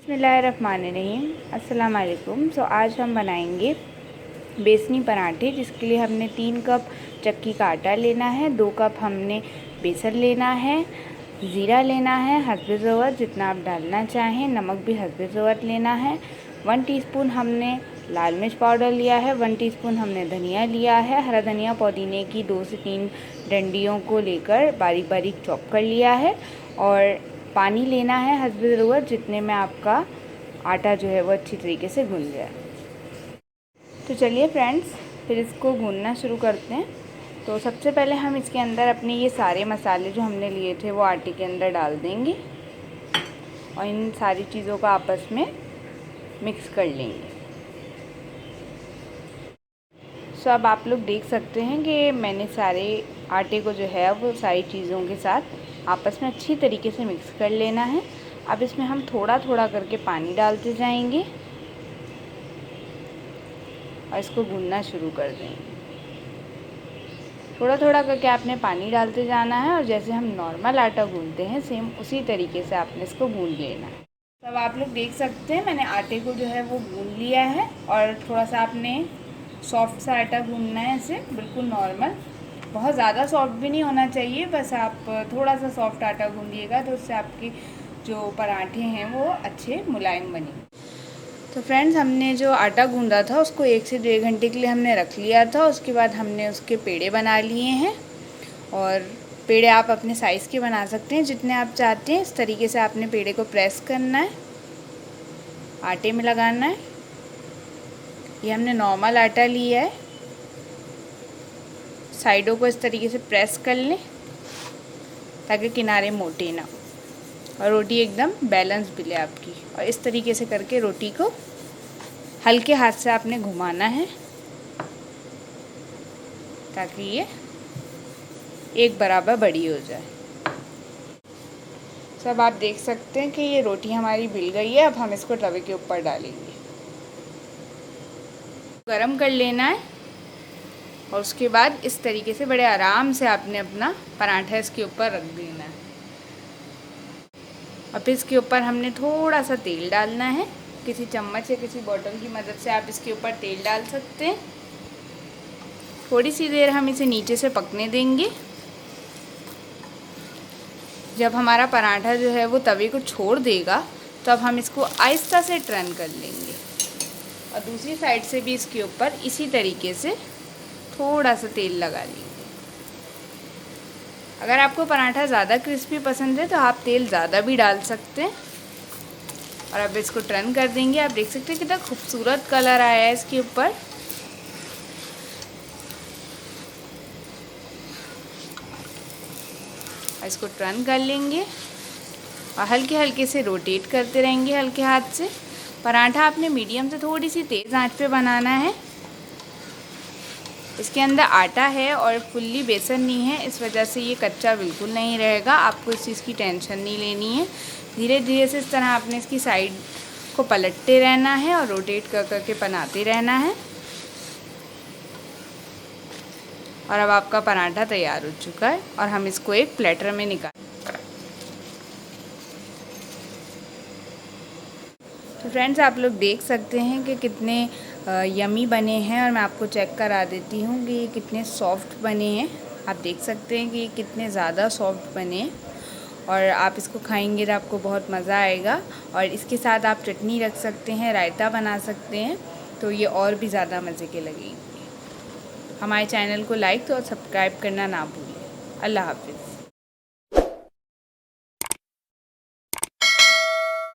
बिस्मिल्लाहिर्रहमानिर्रहीम। अस्सलाम वालेकुम। आज हम बनाएंगे बेसनी पराठे, जिसके लिए हमने 3 कप चक्की का आटा लेना है, 2 कप हमने बेसन लेना है, ज़ीरा लेना है हस्बे ज़रूरत जितना आप डालना चाहें, नमक भी हस्बे ज़रूरत लेना है, 1 टीस्पून हमने लाल मिर्च पाउडर लिया है, 1 टीस्पून हमने धनिया लिया है, हरा धनिया पुदीने की 2 से 3 डंडियों को लेकर बारीक बारीक चॉप कर लिया है, और पानी लेना है हस्बे ज़रूरत जितने में आपका आटा जो है वो अच्छी तरीके से गूंद जाए। तो चलिए फ्रेंड्स, फिर इसको गूंदना शुरू करते हैं। तो सबसे पहले हम इसके अंदर अपने ये सारे मसाले जो हमने लिए थे वो आटे के अंदर डाल देंगे और इन सारी चीज़ों को आपस में मिक्स कर लेंगे। सो अब आप लोग देख सकते हैं कि मैंने सारे आटे को जो है वो सारी चीज़ों के साथ आपस में अच्छी तरीके से मिक्स कर लेना है। अब इसमें हम थोड़ा थोड़ा करके पानी डालते जाएंगे और इसको गूंदना शुरू कर देंगे। थोड़ा थोड़ा करके आपने पानी डालते जाना है और जैसे हम नॉर्मल आटा गूंदते हैं सेम उसी तरीके से आपने इसको गूंद लेना है। तब आप लोग देख सकते हैं मैंने आटे को जो है वो गूंद लिया है और थोड़ा सा आपने सॉफ्ट सा आटा गूंदना है, इसे बिल्कुल नॉर्मल, बहुत ज़्यादा सॉफ्ट भी नहीं होना चाहिए, बस आप थोड़ा सा सॉफ्ट आटा गूंदिएगा तो उससे आपके जो पराठे हैं वो अच्छे मुलायम बनेंगे। तो फ्रेंड्स, हमने जो आटा गूंदा था उसको 1 से 1.5 घंटे के लिए हमने रख लिया था। उसके बाद हमने उसके पेड़े बना लिए हैं, और पेड़े आप अपने साइज़ के बना सकते हैं जितने आप चाहते हैं। इस तरीके से आपने पेड़े को प्रेस करना है, आटे में लगाना है। ये हमने नॉर्मल आटा लिया है, साइडों को इस तरीके से प्रेस कर लें ताकि किनारे मोटे ना हो और रोटी एकदम बैलेंस मिले आपकी। और इस तरीके से करके रोटी को हल्के हाथ से आपने घुमाना है ताकि ये एक बराबर बड़ी हो जाए। सब आप देख सकते हैं कि ये रोटी हमारी बिल गई है। अब हम इसको तवे के ऊपर डालेंगे, गरम कर लेना है और उसके बाद इस तरीके से बड़े आराम से आपने अपना पराठा इसके ऊपर रख देना है। और फिर इसके ऊपर हमने थोड़ा सा तेल डालना है, किसी चम्मच या किसी बॉटल की मदद से आप इसके ऊपर तेल डाल सकते हैं। थोड़ी सी देर हम इसे नीचे से पकने देंगे। जब हमारा पराठा जो है वो तवे को छोड़ देगा तो अब हम इसको आहिस्ता से टर्न कर लेंगे और दूसरी साइड से भी इसके ऊपर इसी तरीके से थोड़ा सा तेल लगा लेंगे। अगर आपको पराठा ज़्यादा क्रिस्पी पसंद है तो आप तेल ज़्यादा भी डाल सकते हैं। और अब इसको टर्न कर देंगे। आप देख सकते हैं कितना खूबसूरत कलर आया है इसके ऊपर। इसको टर्न कर लेंगे और हल्के हल्के से रोटेट करते रहेंगे हल्के हाथ से। पराठा आपने मीडियम से थोड़ी सी तेज़ आंच पे बनाना है। इसके अंदर आटा है और फुल्ली बेसन नहीं है, इस वजह से ये कच्चा बिल्कुल नहीं रहेगा। आपको इस चीज़ की टेंशन नहीं लेनी है। धीरे धीरे से इस तरह आपने इसकी साइड को पलटते रहना है और रोटेट कर करके बनाते रहना है। और अब आपका पराठा तैयार हो चुका है और हम इसको एक प्लेटर में निकाल। तो फ्रेंड्स, आप लोग देख सकते हैं कि कितने यमी बने हैं और मैं आपको चेक करा देती हूँ कि ये कितने सॉफ्ट बने हैं। आप देख सकते हैं कि ये कितने ज़्यादा सॉफ्ट बने हैं और आप इसको खाएंगे तो आपको बहुत मज़ा आएगा। और इसके साथ आप चटनी रख सकते हैं, रायता बना सकते हैं, तो ये और भी ज़्यादा मज़े के लगेंगे। हमारे चैनल को लाइक और सब्सक्राइब करना ना भूलें। अल्लाह हाफ़िज़।